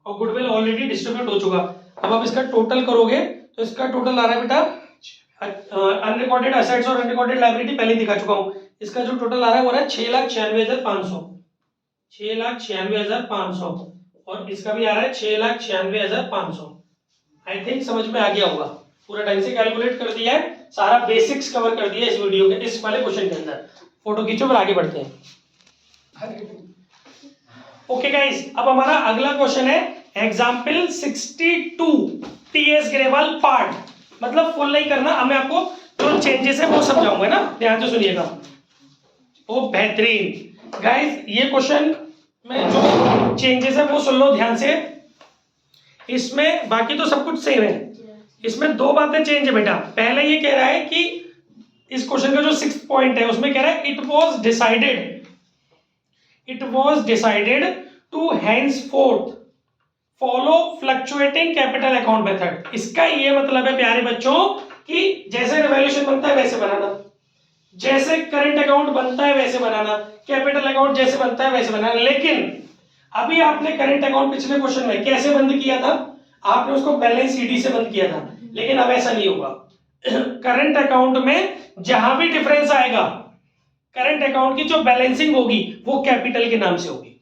और गुडविल ऑलरेडी डिस्ट्रीब्यूट हो चुका। अब आप इसका टोटल करोगे तो इसका टोटल आ रहा है बेटा, अनरिकॉर्डेड असेट्स और अनरिकॉर्डेड लायबिलिटी पहले दिखा चुका हूं, इसका जो टोटल आ रहा है वो रहा है 6,96,500, 6,96,500, और इसका भी आ रहा है 6,96,500। आई थिंक समझ में आ गया होगा, पूरा ढंग से कैलकुलेट कर दिया है, सारा बेसिक्स कवर कर दिया इस वीडियो के, इस वाले क्वेश्चन के अंदर। फोटो खींचो फिर आगे बढ़ते हैं। ओके गाइस, अब हमारा अगला क्वेश्चन है एग्जाम्पल 62 टीएस ग्रेवाल पार्ट, मतलब फुल नहीं करना, अब मैं आपको जो चेंजेस है वो समझाऊंगा ना, ध्यान से सुनिएगा। ओ बेहतरीन गाइस, ये क्वेश्चन में जो चेंजेस है वो सुन लो ध्यान से, इसमें बाकी तो सब कुछ सेम है, इसमें 2 बातें चेंज है बेटा। पहले ये कह रहा है कि इस क्वेश्चन का जो 6th पॉइंट है उसमें कह रहा है it was decided it was decided to henceforth follow fluctuating capital account method। इसका ये मतलब है प्यारे बच्चों कि जैसे रिवैल्यूएशन बनता है वैसे बनाना, जैसे करंट अकाउंट बनता है वैसे बनाना, कैपिटल अकाउंट जैसे बनता है वैसे बनाना। लेकिन अभी आपने करंट अकाउंट पिछले क्वेश्चन में कैसे बंद किया था, आपने उसको बैलेंस शीट से बंद किया था, लेकिन अब ऐसा नहीं होगा। करंट अकाउंट में जहां भी डिफरेंस आएगा, करंट अकाउंट की जो बैलेंसिंग होगी वो कैपिटल के नाम से होगी,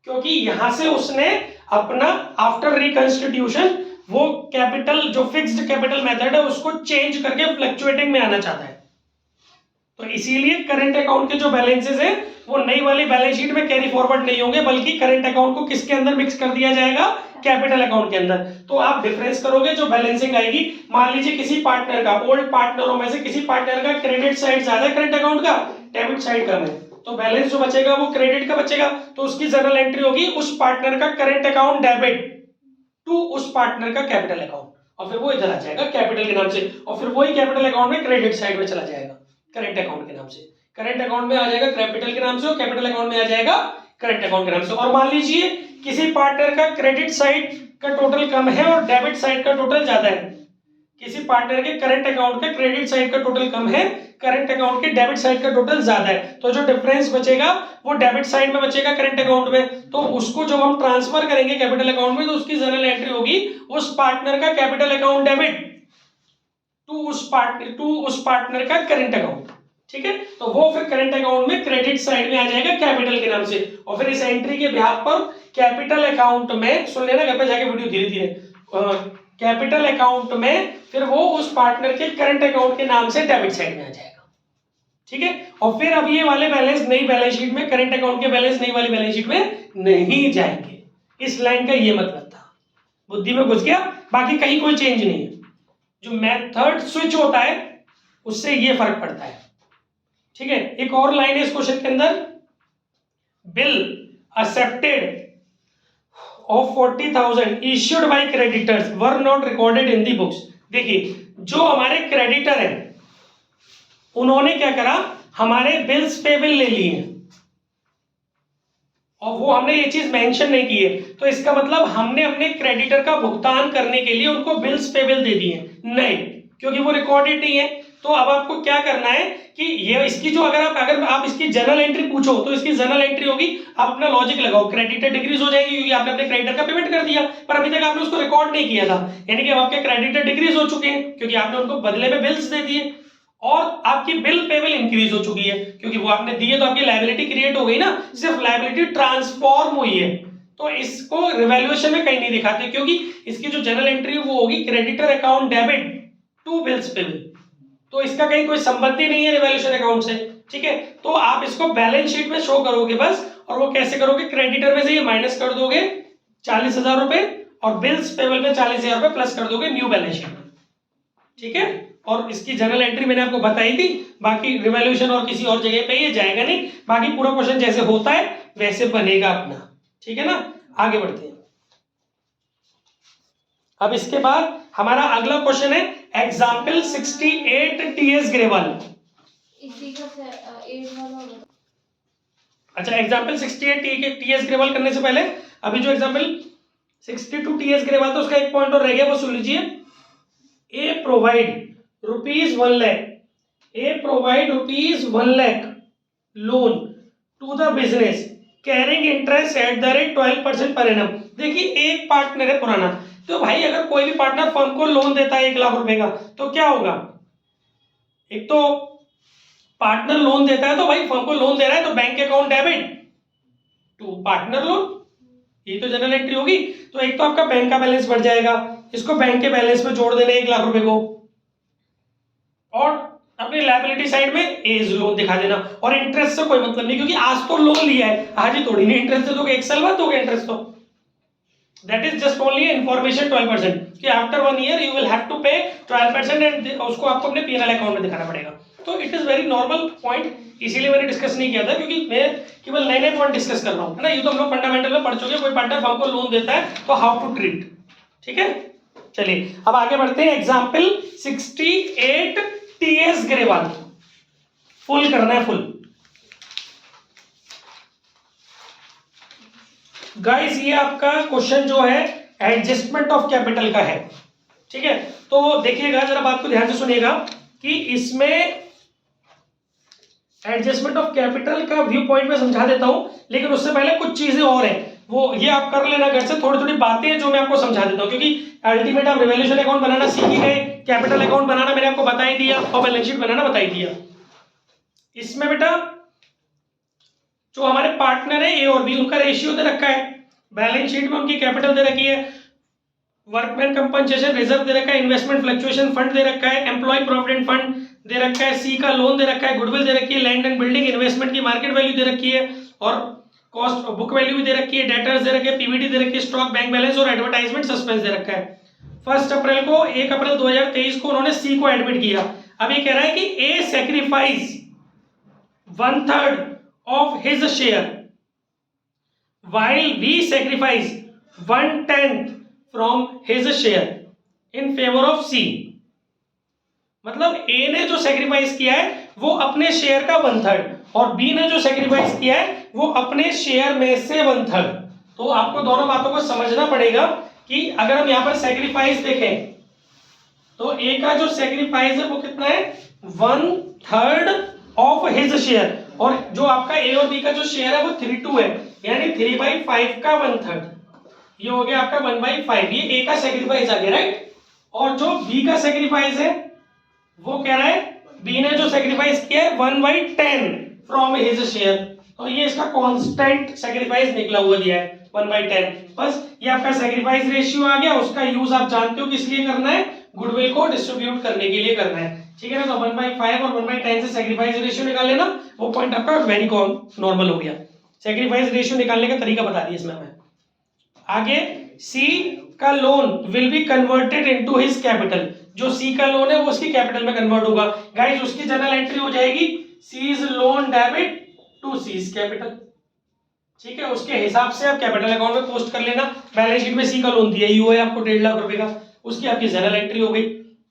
क्योंकि यहां से उसने अपना आफ्टर रिकंस्टिट्यूशन वो कैपिटल जो फिक्स्ड कैपिटल मेथड है उसको चेंज करके फ्लक्चुएटिंग में आना चाहता है। तो इसीलिए करंट अकाउंट के जो बैलेंसेस है वो नई वाली बैलेंस शीट में कैरी फॉरवर्ड नहीं होंगे, बल्कि करंट अकाउंट को किसके अंदर मिक्स कर दिया जाएगा, कैपिटल अकाउंट के अंदर। तो आप डिफरेंस करोगे, जो बैलेंसिंग आएगी, मान लीजिए किसी पार्टनर का, ओल्ड पार्टनरों में से किसी पार्टनर का क्रेडिट साइड ज्यादा है करंट अकाउंट का, डेबिट साइड कम है, तो बैलेंस जो बचेगा वो क्रेडिट का बचेगा। तो उसकी जर्नल एंट्री होगी उस पार्टनर का करंट अकाउंट डेबिट टू उस पार्टनर का कैपिटल अकाउंट, और फिर वो इधर आ जाएगा कैपिटल के नाम से, और फिर वही कैपिटल अकाउंट में क्रेडिट साइड में चला जाएगा करंट अकाउंट के नाम से। करंट अकाउंट में आ जाएगा कैपिटल के नाम से और कैपिटल अकाउंट में आ जाएगा करंट अकाउंट के नाम से। और मान लीजिए किसी पार्टनर का क्रेडिट साइड का टोटल कम है और डेबिट साइड का टोटल ज्यादा है, किसी पार्टनर के करंट अकाउंट का क्रेडिट साइड का टोटल कम है, करंट अकाउंट के डेबिट साइड का टोटल ज्यादा है, तो जो डिफरेंस बचेगा वो डेबिट साइड में बचेगा करंट अकाउंट में। तो उसको जब हम ट्रांसफर करेंगे कैपिटल अकाउंट में तो उसकी जर्नल एंट्री होगी उस पार्टनर का कैपिटल अकाउंट डेबिट टू उस पार्टनर का करंट अकाउंट। ठीक है, तो वो फिर करंट अकाउंट में क्रेडिट साइड में आ जाएगा कैपिटल के नाम से, और फिर इस एंट्री के बिहाफ पर कैपिटल अकाउंट में, सुन लेना घर पे जाके वीडियो धीरे धीरे, कैपिटल अकाउंट में फिर वो उस पार्टनर के करंट अकाउंट के नाम से डेबिट साइड में आ जाएगा। ठीक है, और फिर अब ये वाले बैलेंस नई बैलेंस शीट में, करंट अकाउंट के बैलेंस नई वाली बैलेंस शीट में नहीं जाएंगे। इस लाइन का ये मतलब था, बुद्धि में घुस गया, बाकी कहीं कोई चेंज नहीं है। जो मेथड स्विच होता है उससे ये फर्क पड़ता है। ठीक है, एक और लाइन है इस क्वेश्चन के अंदर, bill accepted of 40,000 issued by creditors were not recorded in the books। देखिए, जो हमारे क्रेडिटर हैं उन्होंने क्या करा, हमारे बिल्स पेबल ले लिए और वो हमने ये चीज मेंशन नहीं की है, तो इसका मतलब हमने अपने क्रेडिटर का भुगतान करने के लिए उनको बिल्स पेबल दे दिए नहीं, क्योंकि वो रिकॉर्डेड नहीं है। तो अब आपको क्या करना है कि ये इसकी जो अगर आप इसकी जर्नल एंट्री पूछो तो इसकी जर्नल एंट्री होगी, आप अपना लॉजिक लगाओ, क्रेडिटर डिक्रीज हो जाएगी क्योंकि आपने अपने क्रेडिटर का पेमेंट कर दिया, पर अभी तक आपने उसको रिकॉर्ड नहीं किया था, यानी कि अब आपके क्रेडिटर डिक्रीज हो चुके हैं क्योंकि आपने उनको बदले में बिल्स दे दिए, और आपकी बिल पेबल इंक्रीज हो चुकी है क्योंकि वो आपने दिए, तो आपकी लायबिलिटी क्रिएट हो गई ना, सिर्फ लायबिलिटी ट्रांसफॉर्म हुई है। तो इसको रिवैल्यूएशन में कहीं नहीं दिखाते क्योंकि इसकी जो जर्नल एंट्री वो होगी creditor account debit to bills payable, तो इसका कहीं कोई संबंध ही नहीं है रिवैल्यूएशन अकाउंट से। ठीक है, तो आप इसको बैलेंस शीट में शो करोगे बस, और वो कैसे करोगे, क्रेडिटर में से ये माइनस कर दोगे 40,000 रुपए और बिल्स पेबल में 40,000 रुपए प्लस कर दोगे न्यू बैलेंस शीट में। ठीक है, और इसकी जर्नल एंट्री मैंने आपको बताई थी, बाकी रिवैल्यूएशन और किसी और जगह पे ये जाएगा नहीं, बाकी पूरा क्वेश्चन जैसे होता है वैसे बनेगा अपना। ठीक है ना, आगे बढ़ते हैं। अब इसके बाद हमारा अगला क्वेश्चन है एग्जाम्पल 68 टीएस ग्रेवाल। इसी का 8 वाला होगा। अच्छा, एग्जाम्पल 68 टीएस ग्रेवाल करने से पहले अभी जो एग्जाम्पल 62 टीएस ग्रेवाल, तो उसका एक पॉइंट और रह गया, वो सुन लीजिए। A provide rupees 1 lakh, A provide rupees 1 lakh loan to the business carrying interest at the rate 12% per annum. देखिए, एक पार्टनर है पुराना, तो भाई अगर कोई भी पार्टनर फर्म को लोन देता है 1 लाख रुपए का, तो क्या होगा, एक तो पार्टनर लोन देता है तो भाई फर्म को लोन दे रहा है तो bank account debit to partner loan, ये तो जनरल एंट्री होगी। तो एक तो आपका बैंक का बैलेंस बढ़ जाएगा, इसको बैंक के बैलेंस में जोड़ देना 1 लाख रुपए को, और अपनी लायबिलिटी साइड में एज लोन दिखा देना, और इंटरेस्ट से कोई मतलब नहीं क्योंकि आज तो लोन लिया है, आज ही थोड़ी नहीं इंटरेस्ट दे दोगे, 1 साल बाद दोगे इंटरेस्ट, तो that is just only information 12% कि after 1 year you will have to pay 12% and उसको आपको अपने पीएनएल अकाउंट में दिखाना पड़ेगा। तो it is very normal point, इसीलिए मैंने डिस्कस नहीं किया था क्योंकि मैं केवल नए नए पॉइंट डिस्कस कर रहा हूँ, है ना। ये तो हम लोग फंडामेंटल में पढ़ चुके हैं, कोई पार्टनर फर्म को लोन देता है तो हाउ टू ट्रीट। ठीक है, चलिए अब आगे बढ़ते हैं। एग्जाम्पल 68 टीएस ग्रेवाल, फुल करना है, फुल। गाइस ये आपका क्वेश्चन जो है एडजस्टमेंट ऑफ कैपिटल का है, ठीक है। तो देखिएगा जरा बात को ध्यान से सुनिएगा कि इसमें एडजस्टमेंट ऑफ कैपिटल का व्यू पॉइंट में समझा देता हूं, लेकिन उससे पहले कुछ चीजें और हैं, वो ये आप कर लेना घर से, थोड़ी थोड़ी बातें जो मैं आपको समझा देता हूं, क्योंकि अल्टीमेट आप रिवैल्यूएशन अकाउंट बनाना सीख ही गए, कैपिटल अकाउंट बनाना मैंने आपको बता ही दिया और बैलेंस शीट बनाना बता ही दिया। इसमें बेटा जो हमारे पार्टनर है ए और बी, उनका रेशियो दे रखा है, बैलेंस शीट में उनकी कैपिटल दे रखी है, वर्कमैन कंपनसेशन रिजर्व दे रखा है, इन्वेस्टमेंट फ्लक्चुएशन फंड दे रखा है, एम्प्लॉय प्रोविडेंट फंड दे रखा है, सी का लोन दे रखा है, गुडविल दे रखी है, लैंड एंड बिल्डिंग इन्वेस्टमेंट की मार्केट वैल्यू दे रखी है और कॉस्ट बुक वैल्यू भी दे रखी है, डेटर्स दे रखे हैं, पीवीडी दे रखी है, स्टॉक बैंक बैलेंस और एडवर्टाइजमेंट सस्पेंस दे रखा है। 1 अप्रैल 2023 को उन्होंने सी को एडमिट किया। अब ये कह रहा है कि ए sacrifice 1/3 of his share while we sacrifice 1/10 from his share in favor of C। मतलब A ने जो सैक्रिफाइस किया है वो अपने शेयर का 1/3 और B ने जो सैक्रिफाइस किया है वो अपने शेयर में से 1/3। तो आपको दोनों बातों को समझना पड़ेगा कि अगर हम यहाँ पर सैक्रिफाइस देखें तो A का जो सैक्रिफाइस है वो कितना है 1/3 ऑफ हिज शेयर, और जो आपका ए और बी का जो शेयर है वो 3/2 है, यानी 3/5 का 1/3, ये हो गया आपका 1/5। ये ए का सैक्रिफाइस आ गया, राइट। और जो बी का सैक्रिफाइस है वो कह रहा है, बी ने जो सैक्रिफाइस किया है 1/10 फ्रॉम हिज शेयर, तो ये इसका कांस्टेंट सैक्रिफाइस निकला हुआ दिया है 1/10। बस ये आपका सैक्रिफाइस रेशियो आ गया, उसका यूज आप जानते हो किस लिए करना है, गुडविल को डिस्ट्रीब्यूट करने के लिए करना है, ठीक है ना। तो 1/5 और 1/10 से सैक्रिफाइस रेशियो निकाल लेना, वो पॉइंट आपका वेरी नॉर्मल हो गया। सैक्रिफाइस रेशियो निकालने का तरीका बता दिया इसमें मैं। आगे सी का loan will be converted into his capital, जो सी का लोन है वो उसकी कैपिटल में कन्वर्ट होगा। गाइस उसकी जनरल एंट्री हो जाएगी C's loan debit to C's capital, ठीक है। उसके हिसाब से आप कैपिटल अकाउंट में पोस्ट कर लेना। बैलेंस शीट में सी का लोन दिया ही हुआ है आपको 1.5 लाख रुपए का, उसकी आपकी जनरल एंट्री हो गई,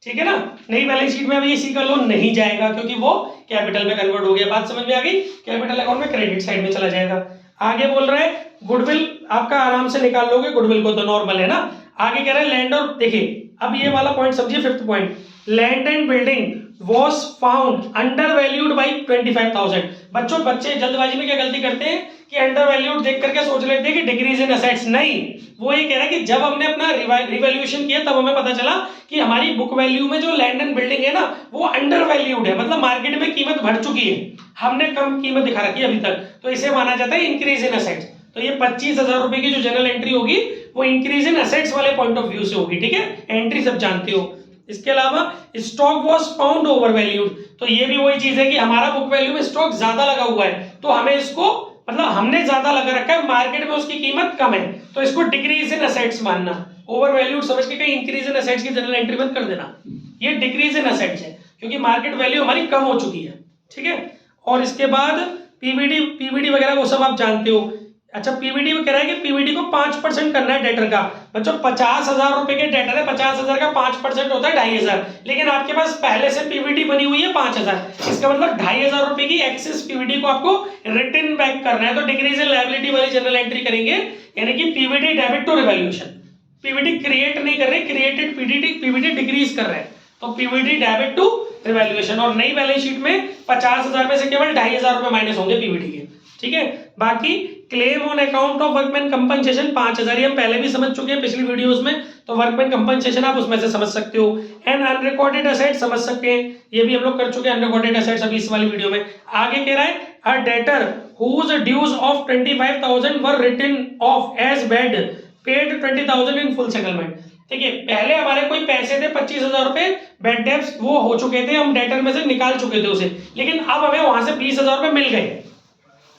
ठीक है ना। नई बैलेंस शीट में अभी सी का लोन नहीं जाएगा क्योंकि वो कैपिटल में कन्वर्ट हो गया। बात समझ में आ गई, कैपिटल अकाउंट में क्रेडिट साइड में चला जाएगा। आगे बोल रहे हैं गुडविल आपका आराम से निकाल लोगे, गुडविल को तो नॉर्मल है ना। आगे कह रहे हैं लैंड, और देखिए अब ये वाला पॉइंट समझिए, 5th point, land and building was found undervalued by 25,000। बच्चे जल्दबाजी में क्या गलती करते हैं कि अंडरवैल्यूड देख करके सोच लेते हैं कि डिक्रीज इन असेट्स, नहीं, वो ये कह रहा है कि जब हमने अपना रिवैल्यूएशन किया तब हमें पता चला कि हमारी बुक वैल्यू में जो लैंड एंड बिल्डिंग है ना वो अंडरवैल्यूड है, मतलब मार्केट में कीमत बढ़ चुकी है, हमने कम कीमत दिखा रखी है अभी तक, तो इसे माना जाता है इंक्रीज इन असेट्स। तो ये 25,000 रुपए की जो जनरल एंट्री होगी वो इंक्रीज इन असेट्स वाले पॉइंट ऑफ व्यू से होगी, ठीक है। एंट्री सब जानते हो। इसके अलावा stock was found over valued, तो ये भी वही चीज है कि हमारा बुक वैल्यू में स्टॉक ज्यादा लगा हुआ है, तो हमें इसको मतलब हमने ज्यादा लगा रखा है, मार्केट में उसकी कीमत कम है, तो इसको डिक्रीज इन असेट्स मानना। ओवर वैल्यूड समझ के कहीं इंक्रीज इन असेट्स की जनरल एंट्री मत कर देना, ये डिक्रीज इन असेट्स है क्योंकि मार्केट वैल्यू हमारी कम हो चुकी है, ठीक है। और इसके बाद पीवीडी वगैरह वो सब आप जानते हो। अच्छा पीवीडी में कह रहा है कि पीवीडी को 5% करना है डेटर का। बच्चों 50,000 रुपए के डेटर है, 50,000 का 5% होता है 2,500, लेकिन आपके पास पहले से पीवीडी बनी हुई है 5,000, इसका मतलब 2,500 रुपए की एक्सेस पीवीडी को आपको रिटर्न बैक करना है, तो डिक्रीज इन लायबिलिटी वाली जनरल एंट्री करेंगे, यानी कि PVD debit to revaluation. PVD create नहीं कर रहे, क्रिएटेड पीवीडी डिक्रीज कर रहे हैं, तो पीवीडी डेबिट टू रिवैल्यूएशन। और नई बैलेंस शीट में 50,000 में से केवल 2,500 रुपए माइनस होंगे पीवीडी के, ठीक है। बाकी claim on account of workman compensation 5,000, हम पहले भी समझ चुके हैं पिछली वीडियोस में, तो वर्कमैन कंपनसेशन आप उसमें से समझ सकते हो। एंड अनरिकॉर्डेड असेट समझ सकते हैं, ये भी हम लोग कर चुके हैं अनरिकॉर्डेड असेट्स अभी इस वाली वीडियो में। आगे कह रहा है a debtor whose dues of 25,000 were written off as bad paid 20,000 in full settlement. देखिए पहले हमारे कोई पैसे थे 25,000 रुपए, बैड डेब्ट्स वो हो चुके थे, हम डेटर में से निकाल चुके थे उसे, लेकिन अब हमें वहां से 20,000 रुपए मिल गए,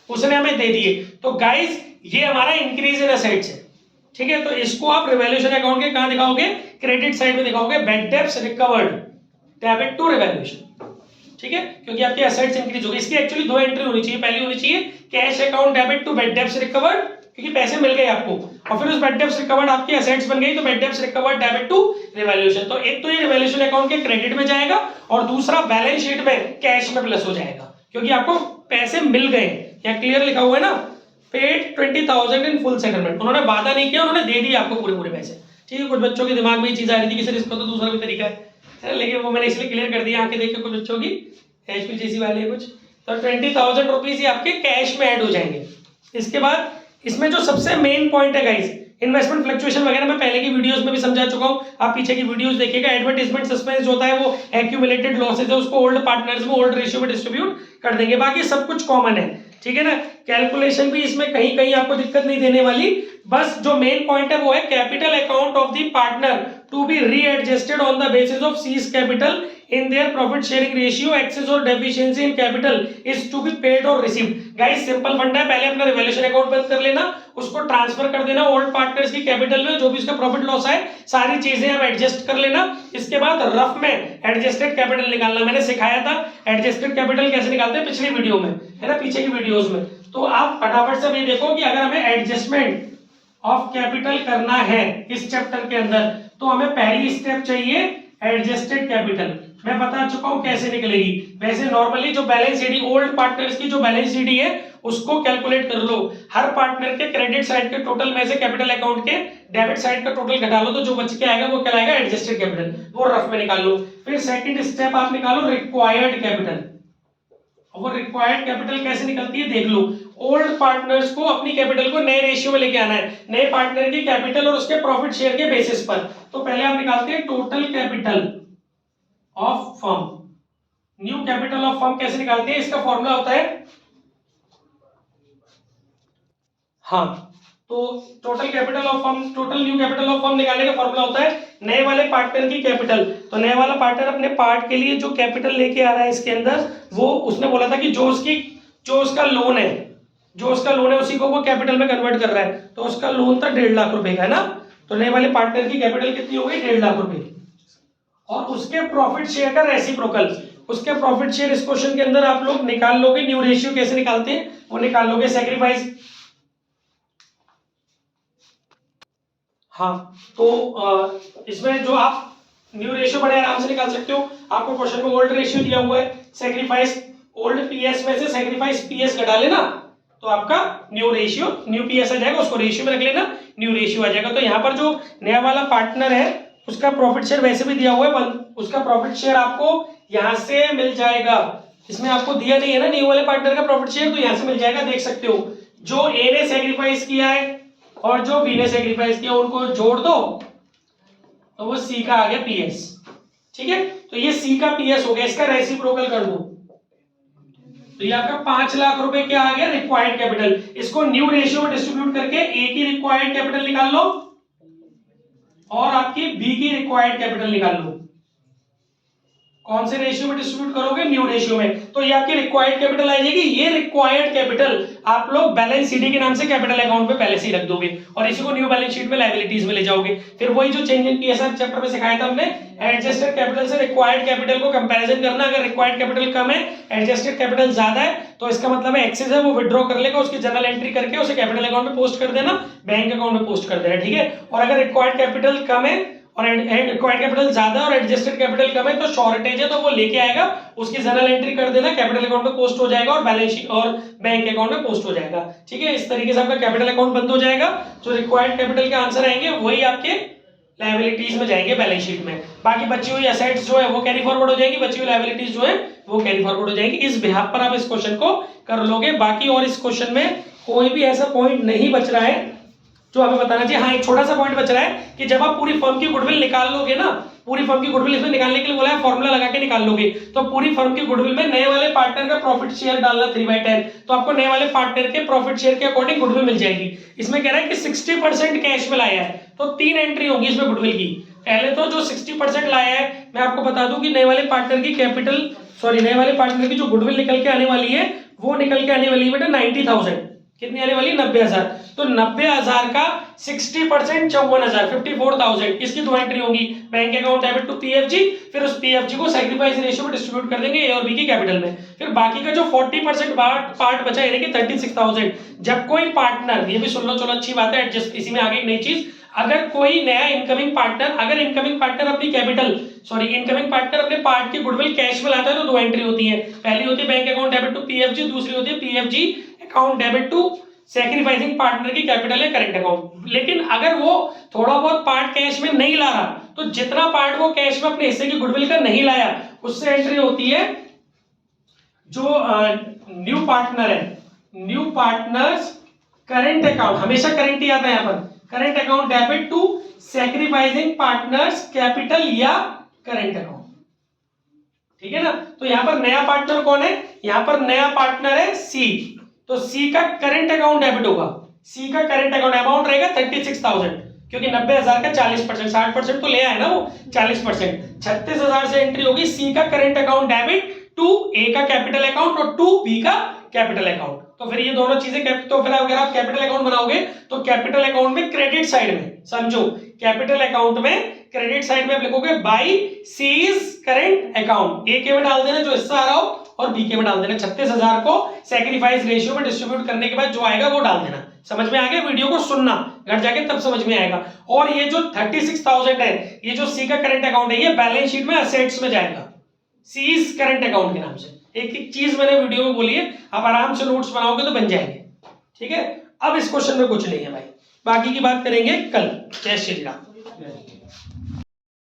उसने हमें दे दिए, तो गाइस ये हमारा इंक्रीज इन असेट्स है, ठीक है। तो इसको आप रिवैल्यूएशन अकाउंट के कहां दिखाओगे, क्रेडिट साइड में दिखाओगे, bad debts recovered debit to revaluation, ठीक है, क्योंकि आपके असेट्स इंक्रीज हो गए। इसकी एक्चुअली दो एंट्री होनी चाहिए, पहली होनी चाहिए cash account debit to bad debts recovered, क्योंकि पैसे मिल गए आपको, और फिर उस बैड डेब्ट्स रिकवर्ड आपकी असेट्स बन गई, तो bad debts recovered debit to revaluation. तो एक तो ये रिवैल्यूएशन अकाउंट के क्रेडिट में जाएगा और दूसरा बैलेंस शीट में कैश में प्लस हो जाएगा, क्योंकि आपको पैसे मिल गए। यहाँ क्लियर लिखा हुआ है ना, पेड 20,000 इन फुल सेटलमेंट, उन्होंने वादा नहीं किया, उन्होंने दे दिए आपको पूरे पूरे पैसे। ठीक है, कुछ बच्चों के दिमाग में ये चीज आ रही थी कि सर इसका तो दूसरा भी तरीका है, लेकिन वो मैंने इसलिए क्लियर कर दिया, आके देखिए कुछ बच्चों की HPGC वाले कुछ, तो 20,000 रुपीज ही आपके कैश में ऐड हो जाएंगे। इसके बाद इसमें जो सबसे मेन पॉइंट है गाइस, इन्वेस्टमेंट फ्लक्चुएशन वगैरह मैं पहले की वीडियोस में भी समझा चुका हूं, आप पीछे की वीडियोस देखिएगा। एडवर्टाइजमेंट सस्पेंस होता है वो एक्यूमुलेटेड लॉसेस है, उसको ओल्ड पार्टनर्स में ओल्ड रेशियो में डिस्ट्रीब्यूट कर देंगे, बाकी सब कुछ कॉमन है। ठीक है ना, कैलकुलेशन भी इसमें कहीं कहीं आपको दिक्कत नहीं देने वाली, बस जो मेन पॉइंट है वो है capital account of the partner to be readjusted on the basis of C's capital in their profit sharing ratio, excess or deficiency in capital is to be paid or received। Guys simple फंडा है, पहले अपना revaluation account बंद कर लेना, उसको transfer कर देना ओल्ड पार्टनर्स की कैपिटल में, जो भी उसका प्रॉफिट लॉस है सारी चीजें आप एडजस्ट कर लेना। इसके बाद रफ में एडजस्टेड कैपिटल निकालना, मैंने सिखाया था एडजस्टेड कैपिटल कैसे निकालते हैं पिछली वीडियो में, है ना, पीछे की वीडियोस में। तो आप फटाफट से ये देखो कि अगर हमें एडजस्टमेंट ऑफ कैपिटल करना है इस चैप्टर के अंदर, तो हमें पहली स्टेप चाहिए एडजस्टेड कैपिटल। मैं बता चुका हूं कैसे निकलेगी। वैसे नॉर्मली जो बैलेंस शीट ओल्ड पार्टनर्स की जो बैलेंस शीट है उसको कैलकुलेट कर लो, हर पार्टनर के क्रेडिट साइड के टोटल में से कैपिटल अकाउंट के डेबिट साइड का टोटल घटा लो, तो जो बच के आएगा वो कहलाएगा एडजस्टेड कैपिटल, वो रफ में निकाल लो। फिर सेकंड स्टेप आप निकालो रिक्वायर्ड कैपिटल। वो रिक्वायर्ड कैपिटल कैसे निकलती है देख लो। ओल्ड पार्टनर्स को अपनी कैपिटल को नए रेशियो में लेके आना है, नए पार्टनर की कैपिटल और उसके प्रॉफिट शेयर के बेसिस पर। तो पहले आप निकालते हैं total capital of firm. New capital of firm कैसे निकालते हैं, इसका फॉर्मूला होता है, हाँ, तो total capital of firm, total new capital of firm निकालने का फॉर्मूला होता है नए वाले पार्टनर की कैपिटल। तो नए वाला पार्टनर अपने पार्ट के लिए जो कैपिटल लेके आ रहा है इसके अंदर, वो उसने बोला था कि जो उसका लोन है उसी को वो कैपिटल में कन्वर्ट कर रहा है, तो उसका लोन था 1.5 लाख रुपए का, है ना। तो नए वाले पार्टनर की कैपिटल कितनी हो गई, 1.5 लाख रुपए, और उसके प्रॉफिट शेयर का रेसिप्रोकल, उसके प्रॉफिट शेयर इस क्वेश्चन के अंदर आप लोग निकाल लोगे। न्यू रेशियो कैसे निकालते हैं वो निकाल लोगे, सैक्रिफाइस। हाँ, तो इसमें जो आप न्यू रेशियो बड़े आराम से निकाल सकते हो। आपको क्वेश्चन में ओल्ड रेशियो दिया हुआ है, सैक्रिफाइस ओल्ड पीएस में से सैक्रिफाइस पीएस घटा लेना, तो आपका न्यू रेशियो, न्यू पीएस आ जाएगा, उसको रेशियो में रख लेना, न्यू रेशियो आ जाएगा। तो यहाँ पर जो नया वाला पार्टनर है उसका प्रॉफिट शेयर वैसे भी दिया हुआ है, उसका प्रॉफिट शेयर आपको यहां से मिल जाएगा। इसमें आपको दिया नहीं है ना न्यू वाले पार्टनर का प्रॉफिट शेयर, तो यहां से मिल जाएगा, देख सकते हो। जो ए ने सैक्रिफाइस किया है और जो बी ने सैक्रिफाइस किया उनको जोड़ दो, तो वो सी का आ गया पीएस। ठीक है, तो ये सी का पीएस हो गया, इसका रेसिप्रोकल कर दो, तो ये आपका 5 लाख रुपए क्या आ गया, रिक्वायर्ड कैपिटल। इसको न्यू रेशियो में डिस्ट्रीब्यूट करके ए की रिक्वायर्ड कैपिटल निकाल लो और आपकी बी की रिक्वायर्ड कैपिटल निकाल लो। कौन से रेशियो में डिस्ट्रीब्यूट करोगे, न्यू रेशियो में, तो ये आपकी रिक्वायर्ड कैपिटल आ जाएगी। ये रिक्वायर्ड कैपिटल आप लोग बैलेंस शीट के नाम से कैपिटल अकाउंट में पहले से ही रख दोगे और इसी को न्यू बैलेंस शीट में लायबिलिटीज में ले जाओगे। फिर वही जो चेंज इन पीएसआर चैप्टर में सिखाया था हमने, एडजस्टेड कैपिटल से रिक्वायर्ड कैपिटल को कंपैरिजन करना। अगर रिक्वायर्ड कैपिटल कम है, एडजस्टेड कैपिटल ज्यादा है, तो इसका मतलब है एक्सेस है, वो विड्रॉ कर लेगा, उसकी जर्नल एंट्री करके उसे कैपिटल अकाउंट में पोस्ट कर देना, बैंक अकाउंट में पोस्ट कर देना। ठीक है, और अगर रिक्वायर्ड कैपिटल कम है और रिक्वायर्ड कैपिटल ज्यादा और एडजस्टेड कैपिटल कम है, तो शॉर्टेज है, तो वो लेके आएगा, उसकी जर्नल एंट्री कर देना, कैपिटल अकाउंट में पोस्ट हो जाएगा और बैलेंस शीट और बैंक अकाउंट में पोस्ट हो जाएगा। ठीक है, इस तरीके से आपका कैपिटल अकाउंट बंद हो जाएगा। जो रिक्वायर्ड कैपिटल के आंसर आएंगे वही आपके लायबिलिटीज में जाएंगे बैलेंस शीट में। बाकी बची हुई एसेट्स जो है वो कैरी फॉरवर्ड हो जाएगी, बची हुई लायबिलिटीज जो है वो कैरी फॉरवर्ड हो जाएगी। इस बिहाफ पर आप इस क्वेश्चन को कर लोगे। बाकी और इस क्वेश्चन में कोई भी ऐसा पॉइंट नहीं बच रहा है जो हमें बताना चाहिए। हाँ, एक छोटा सा पॉइंट बच रहा है कि जब आप पूरी फर्म की गुडविल निकाल लोगे ना, पूरी फर्म की गुडविल इसमें निकालने के लिए बोला है, फॉर्मूला लगा के निकाल लोगे, तो पूरी फर्म की गुडविल में नए वाले पार्टनर का प्रॉफिट शेयर डालना 3/10, तो आपको नए वाले पार्टनर के प्रॉफिट शेयर के अकॉर्डिंग गुडविल मिल जाएगी। इसमें कह रहा है कि 60% कैश में लाया है, तो 3 एंट्री होगी इसमें गुडविल की। पहले तो जो 60% लाया है, मैं आपको बता दूं कि नए वाले पार्टनर की नए वाले पार्टनर की जो गुडविल निकल के आने वाली है वो निकल के आने वाली है बेटा 90,000। कितनी आने वाली, 90,000। तो 90,000 का 60% 54,000, 54,000। इसकी 2 एंट्री होगी, bank account debit to PFG, फिर उस पीएफजी को सैक्रिफाइस रेशियो में डिस्ट्रीब्यूट कर देंगे ए और बी की कैपिटल में। फिर बाकी का जो 40% पार्ट बचा यानी कि 36,000, जब कोई पार्टनर, ये भी सुन लो, चलो अच्छी बात है, एडजस्ट इसी में आगे एक नई चीज, अगर कोई नया इनकमिंग पार्टनर अपने पार्ट की गुडविल कैश में लाता है, तो 2 एंट्री होती है। पहली होती है bank account debit to PFG, दूसरी होती है PFG account debit to sacrificing partner की कैपिटल या करंट अकाउंट। लेकिन अगर वो थोड़ा बहुत पार्ट कैश में नहीं ला रहा तो जितना पार्ट वो कैश में अपने हिस्से की गुडविल का नहीं लाया उससे एंट्री होती है जो न्यू पार्टनर है, न्यू पार्टनर्स करंट अकाउंट, हमेशा करंट ही आता है यहाँ पर, current account debit to sacrificing partners capital या करंट अकाउंट। ठीक है ना। तो यहाँ पर नया पार्टनर कौन है, यहाँ पर नया पार्टनर है सी, तो सी का करंट अकाउंट डेबिट होगा, सी का करंट अकाउंट अमाउंट रहेगा 36,000 क्योंकि 90,000 का 40%, 60% तो ले आया ना वो 40%, 36,000 से एंट्री होगी सी का करंट अकाउंट डेबिट टू ए का कैपिटल अकाउंट और टू बी का कैपिटल अकाउंट। तो फिर ये दोनों चीजें तो फिर अगर आप कैपिटल अकाउंट बनाओगे तो कैपिटल अकाउंट में क्रेडिट साइड में समझो, कैपिटल अकाउंट में क्रेडिट साइड में आप लिखोगे बाई सीज करंट अकाउंट, ए के में डाल देना जो हिस्सा आ रहा हो और बी के में डाल देना, 36,000 को सैक्रिफाइस रेशियो में डिस्ट्रीब्यूट करने के बाद जो आएगा वो डाल देना। समझ में आ गया, वीडियो को सुनना घर जाके तब समझ में आएगा। और ये जो 36,000 है ये जो सी का करंट अकाउंट है ये बैलेंस शीट में असेट्स में जाएगा सीज करंट अकाउंट के नाम से। एक एक चीज मैंने वीडियो में बोली है, आप आराम से नोट्स बनाओगे तो बन जाएंगे। ठीक है, अब इस क्वेश्चन में कुछ नहीं है भाई, बाकी की बात करेंगे कल। जय श्री राम।